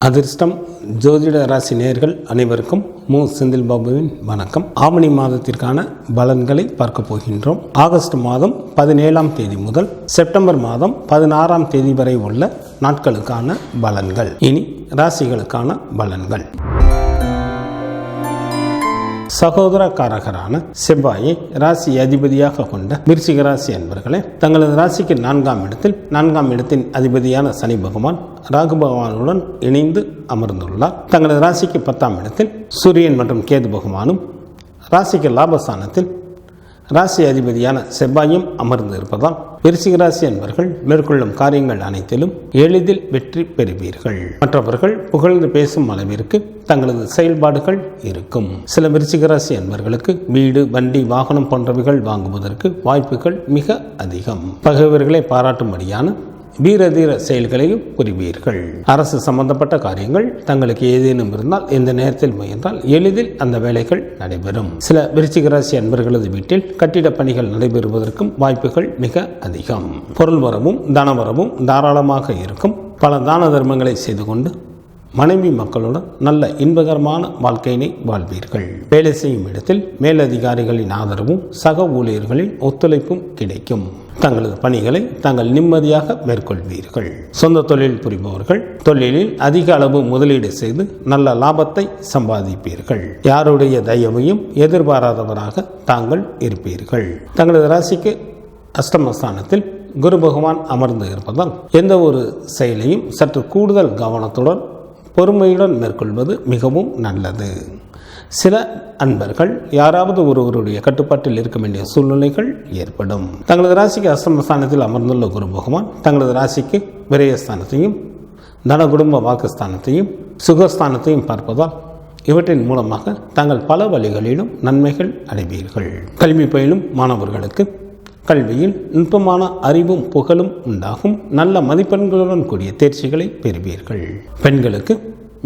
அதிர்ஷ்டம் ஜோதிட ராசி நேயர்கள் அனைவருக்கும் மு செந்தில் பாபுவின் வணக்கம். ஆவணி மாதத்திற்கான பலன்களை பார்க்க போகின்றோம். ஆகஸ்ட் மாதம் 17ஆம் தேதி முதல் செப்டம்பர் மாதம் 16ஆம் தேதி வரை உள்ள நாட்களுக்கான பலன்கள். இனி ராசிகளுக்கான பலன்கள். சகோதரக்காரகரான செவ்வாயை ராசி அதிபதியாக கொண்ட விருச்சிக ராசி அன்பர்களே, தங்களது ராசிக்கு 4ஆம் இடத்தில் 4ஆம் இடத்தின் அதிபதியான சனி பகவான் ராகு பகவானுடன் இணைந்து அமர்ந்துள்ளார். தங்களது ராசிக்கு 10ஆம் இடத்தில் சூரியன் மற்றும் கேது பகவானும், ராசிக்கு லாபஸ்தானத்தில் ராசி அதிபதியான செவ்வாயும் அமர்ந்து இருப்பதால் விருச்சிக ராசி அன்பர்கள் மேற்கொள்ளும் காரியங்கள் அனைத்திலும் எளிதில் வெற்றி பெறுவீர்கள். மற்றவர்கள் புகழ்ந்து பேசும் அளவிற்கு தங்களது செயல்பாடுகள் இருக்கும். சில விருச்சிக ராசி அன்பர்களுக்கு வீடு, வண்டி, வாகனம் போன்றவைகள் வாங்குவதற்கு வாய்ப்புகள் மிக அதிகம். பகைவர்களை பாராட்டும்படியான வீரதீர செயல்களையும் புரிவீர்கள். அரசு சம்பந்தப்பட்ட காரியங்கள் தங்களுக்கு ஏதேனும் இருந்தால் இந்த நேரத்தில் முயன்றால் எளிதில் அந்த வேலைகள் நடைபெறும். சில விருச்சிக ராசி அன்பர்களது வீட்டில் கட்டிட பணிகள் நடைபெறுவதற்கும் வாய்ப்புகள் மிக அதிகம். பொருள் வரவும் தனவரவும் தாராளமாக இருக்கும். பல தான தர்மங்களை செய்து கொண்டு மனைவி மக்களுடன் நல்ல இன்பகரமான வாழ்க்கையினை வாழ்வீர்கள். வேலை செய்யும் இடத்தில் மேலதிகாரிகளின் ஆதரவும் சக ஊழியர்களின் ஒத்துழைப்பும் கிடைக்கும். தங்களது பணிகளை தாங்கள் நிம்மதியாக மேற்கொள்வீர்கள். சொந்த தொழில் புரிபவர்கள் தொழிலில் அதிக அளவு முதலீடு செய்து நல்ல லாபத்தை சம்பாதிப்பீர்கள். யாருடைய தயவையும் எதிர்பாராதவராக தாங்கள் இருப்பீர்கள். தங்களது ராசிக்கு அஷ்டமஸ்தானத்தில் குரு பகவான் அமர்ந்து இருப்பதால் எந்த ஒரு செயலையும் சற்று கூடுதல் கவனத்துடன் பொறுமையுடன் மேற்கொள்வது மிகவும் நல்லது. சில அன்பர்கள் யாராவது ஒருவருடைய கட்டுப்பாட்டில் இருக்க வேண்டிய சூழ்நிலைகள் ஏற்படும். தங்களது ராசிக்கு அஷ்டமஸ்தானத்தில் அமர்ந்துள்ள குரு பகவான் தங்களது ராசிக்கு விரயஸ்தானத்தையும் தன குடும்ப வாக்குஸ்தானத்தையும் சுகஸ்தானத்தையும் பார்ப்பதால் இவற்றின் மூலமாக தாங்கள் பல வழிகளிலும் நன்மைகள் அடைவீர்கள். கல்வி பயிலும் மாணவர்களுக்கு கல்வியில் நுட்பமான அறிவும் புகழும் உண்டாகும். நல்ல மதிப்பெண்களுடன் கூடிய தேர்ச்சிகளை பெறுவீர்கள். பெண்களுக்கு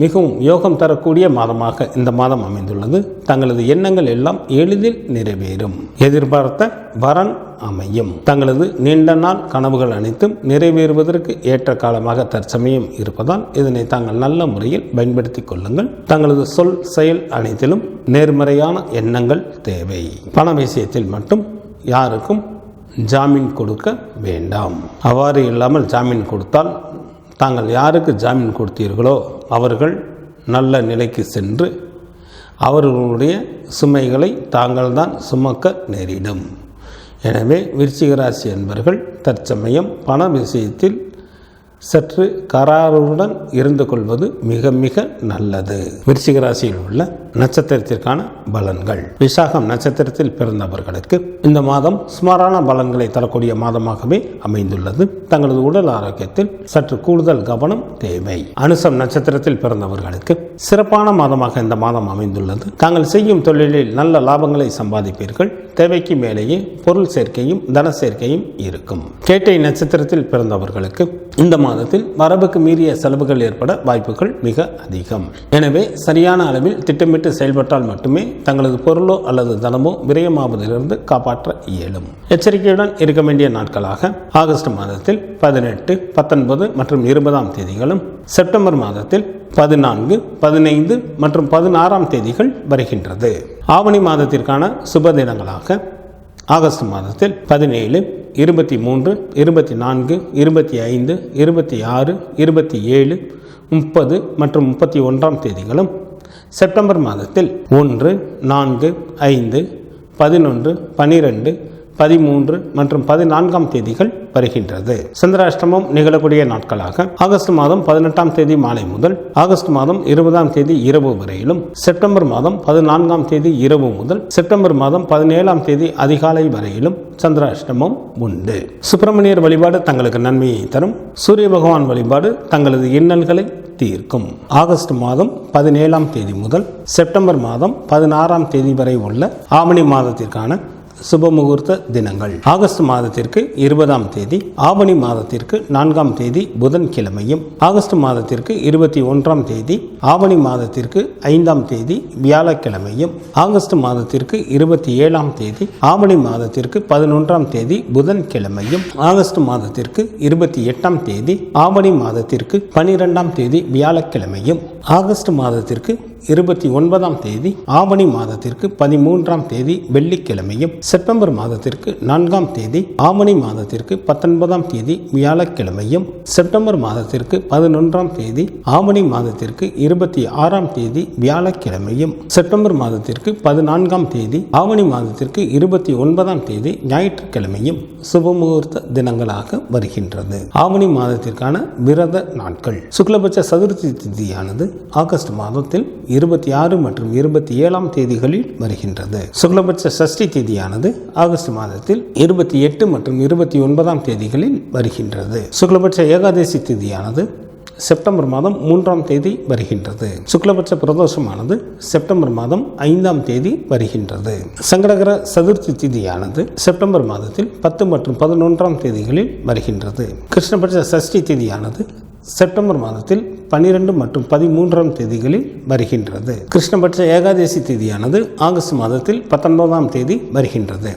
மிகவும் யோகம் தரக்கூடிய மாதமாக இந்த மாதம் அமைந்துள்ளது. தங்களது எண்ணங்கள் எல்லாம் எளிதில் நிறைவேறும். எதிர்பார்த்த வரன் அமையும். தங்களது நீண்ட நாள் கனவுகள் அனைத்தும் நிறைவேறுவதற்கு ஏற்ற காலமாக தற்சமயம் இருப்பதால் இதனை தாங்கள் நல்ல முறையில் பயன்படுத்திக் கொள்ளுங்கள். தங்களது சொல் செயல் அனைத்திலும் நேர்மறையான எண்ணங்கள் தேவை. பண விஷயத்தில் மட்டும் யாருக்கும் ஜாமீன் கொடுக்க வேண்டாம். அவ்வாறு இல்லாமல் ஜாமீன் கொடுத்தால் தாங்கள் யாருக்கு ஜாமீன் கொடுத்தீர்களோ அவர்கள் நல்ல நிலைக்கு சென்று அவர்களுடைய சுமைகளை தாங்கள் தான் சுமக்க நேரிடும். எனவே விருச்சிக ராசி என்பவர்கள் தற்சமயம் பண விஷயத்தில் சற்று கராருடன் இருந்து கொள்வது மிக மிக நல்லது. விருச்சிக ராசியில் உள்ள நட்சத்திரத்திற்கான பலன்கள். விசாகம் நட்சத்திரத்தில் பிறந்தவர்களுக்கு இந்த மாதம் சுமாரான பலன்களை தரக்கூடிய மாதமாகவே அமைந்துள்ளது. தங்களது உடல் ஆரோக்கியத்தில் சற்று கூடுதல் கவனம் தேவை. அனுசம் நட்சத்திரத்தில் பிறந்தவர்களுக்கு சிறப்பான மாதமாக இந்த மாதம் அமைந்துள்ளது. தாங்கள் செய்யும் தொழிலில் நல்ல லாபங்களை சம்பாதிப்பீர்கள். தேவைக்கு மேலேயே பொருள் சேர்க்கையும் தன சேர்க்கையும் இருக்கும். கேட்டை நட்சத்திரத்தில் பிறந்தவர்களுக்கு இந்த மாதத்தில் வரவுக்கு மீறிய செலவுகள் ஏற்பட வாய்ப்புகள் மிக அதிகம். எனவே சரியான அளவில் திட்டமிட்டு செயல்பட்டால் மட்டுமே தங்களது பொருளோ அல்லது தனமோ விரயமாவதிலிருந்து காப்பாற்ற இயலும். எச்சரிக்கையுடன் இருக்க வேண்டிய நாட்களாக ஆகஸ்ட் மாதத்தில் 18, 19 மற்றும் 20ஆம் தேதிகளும், செப்டம்பர் மாதத்தில் 14, 15 மற்றும் 16ஆம் தேதிகள் வருகின்றது. ஆவணி மாதத்திற்கான சுப தினங்களாக ஆகஸ்ட் மாதத்தில் 17, 23, 24, 25, 26, 27, 30 மற்றும் 31ஆம் தேதிகளும், செப்டம்பர் மாதத்தில் 1, 4, 5, 11, 12, 13 மற்றும் 14ஆம் தேதிகள் வருகின்றது. சந்திராஷ்டமம் நிகழக்கூடிய நாட்களாக ஆகஸ்ட் மாதம் 18ஆம் தேதி மாலை முதல் ஆகஸ்ட் மாதம் 20ஆம் தேதி இரவு வரையிலும், செப்டம்பர் மாதம் 14ஆம் தேதி இரவு முதல் செப்டம்பர் மாதம் 17ஆம் தேதி அதிகாலை வரையிலும் சந்திராஷ்டமம் உண்டு. சுப்பிரமணியர் வழிபாடு தங்களுக்கு நன்மையை தரும். சூரிய பகவான் வழிபாடு தங்களது இன்னல்களை தீர்க்கும். ஆகஸ்ட் மாதம் 17ஆம் தேதி முதல் செப்டம்பர் மாதம் 16ஆம் தேதி வரை உள்ள ஆவணி மாதத்திற்கான சுபமுகூர்த்த தினங்கள். ஆகஸ்ட் மாதத்திற்கு 20ஆம் தேதி ஆவணி மாதத்திற்கு 4ஆம் தேதி புதன்கிழமையும், ஆகஸ்ட் மாதத்திற்கு 21ஆம் தேதி ஆவணி மாதத்திற்கு 5ஆம் தேதி வியாழக்கிழமையும், ஆகஸ்ட் மாதத்திற்கு 27ஆம் தேதி ஆவணி மாதத்திற்கு 11ஆம் தேதி புதன்கிழமையும், ஆகஸ்ட் மாதத்திற்கு 28ஆம் தேதி ஆவணி மாதத்திற்கு 12ஆம் தேதி வியாழக்கிழமையும், ஆகஸ்ட் மாதத்திற்கு 29ஆம் தேதி ஆவணி மாதத்திற்கு 13ஆம் தேதி வெள்ளிக்கிழமையும், செப்டம்பர் மாதத்திற்கு 4ஆம் தேதி ஆவணி மாதத்திற்கு 19ஆம் தேதி வியாழக்கிழமையும், செப்டம்பர் மாதத்திற்கு 11ஆம் தேதி ஆவணி மாதத்திற்கு 26ஆம் தேதி வியாழக்கிழமையும், செப்டம்பர் மாதத்திற்கு 14ஆம் தேதி ஆவணி மாதத்திற்கு 29ஆம் தேதி ஞாயிற்றுக்கிழமையும் சுபமுகூர்த்த தினங்களாக வருகின்றது. ஆவணி மாதத்திற்கான விரத நாட்கள். சுக்லபட்ச சதுர்த்தி திதியானது ஆகஸ்ட் மாதத்தில் 26 மற்றும் 27ஆம் தேதிகளில் வருகின்றது. சுக்லபட்ச சஷ்டி திதியானது ஆகஸ்ட் மாதத்தில் 28 மற்றும் 29ஆம் தேதிகளில் வருகின்றது. சுக்லபட்ச ஏகாதசி திதியானது செப்டம்பர் மாதம் 3ஆம் தேதி வருகின்றது. சுக்லபட்ச பிரதோஷமானது செப்டம்பர் மாதம் 5ஆம் தேதி வருகின்றது. சங்கடகர சதுர்த்தி திதியானது செப்டம்பர் மாதத்தில் 10 மற்றும் 11ஆம் தேதிகளில் வருகின்றது. கிருஷ்ணபட்ச சஷ்டி திதியானது செப்டம்பர் மாதத்தில் 12 மற்றும் 13ஆம் தேதிகளில் வருகின்றது. கிருஷ்ணபட்ச ஏகாதசி திதியானது ஆகஸ்ட் மாதத்தில் 19ஆம் தேதி வருகின்றது.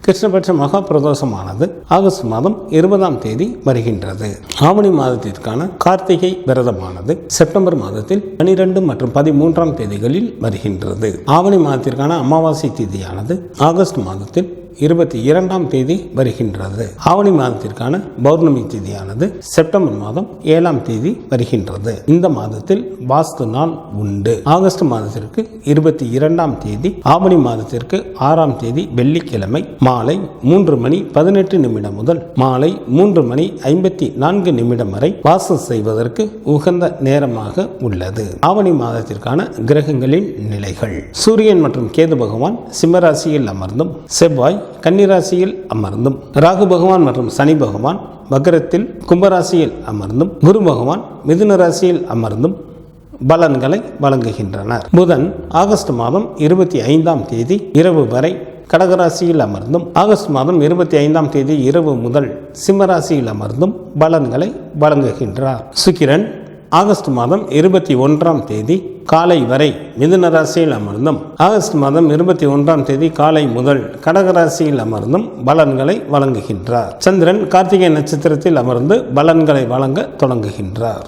கிருஷ்ணபட்ச மகா பிரதோஷமானது ஆகஸ்ட் மாதம் 20ஆம் தேதி வருகின்றது. ஆவணி மாதத்திற்கான கார்த்திகை விரதமானது செப்டம்பர் மாதத்தில் 12 மற்றும் 13ஆம் தேதிகளில் வருகின்றது. ஆவணி மாதத்திற்கான அமாவாசை திதியானது ஆகஸ்ட் மாதத்தில் 22ஆம் தேதி வருகின்றது. ஆவணி மாதத்திற்கான பௌர்ணமி திதியானது செப்டம்பர் மாதம் 7ஆம் தேதி வருகின்றது. இந்த மாதத்தில் வாஸ்து நாள் உண்டு. ஆகஸ்ட் மாதத்திற்கு 22ஆம் தேதி ஆவணி மாதத்திற்கு 6ஆம் தேதி வெள்ளிக்கிழமை மாலை 3 மணி 18 நிமிடம் முதல் மாலை 3 மணி 54 நிமிடம் வரை வாசம் செய்வதற்கு உகந்த நேரமாக உள்ளது. ஆவணி மாதத்திற்கான கிரகங்களின் நிலைகள். சூரியன் மற்றும் கேது பகவான் சிம்மராசியில் அமர்ந்தும், செவ்வாய் கன்னிராசியில் அமர்ந்தும், ராகு பகவான் மற்றும் சனி பகவான் மகரத்தில் கும்பராசியில் அமர்ந்தும், குரு பகவான் மிதுன ராசியில் அமர்ந்தும் பலன்களை வழங்குகின்றனர். புதன் ஆகஸ்ட் மாதம் 25ஆம் தேதி இரவு வரை கடகராசியில் அமர்ந்தும், ஆகஸ்ட் மாதம் 25ஆம் தேதி இரவு முதல் சிம்மராசியில் அமர்ந்தும் பலன்களை வழங்குகின்றார். சுக்கிரன் ஆகஸ்ட் மாதம் 21ஆம் தேதி காலை வரை மிதுன ராசியில் அமர்ந்தும், ஆகஸ்ட் மாதம் 21ஆம் தேதி காலை முதல் கடகராசியில் அமர்ந்தும் பலன்களை வழங்குகின்றார். சந்திரன் கார்த்திகை நட்சத்திரத்தில் அமர்ந்து பலன்களை வழங்க தொடங்குகின்றார்.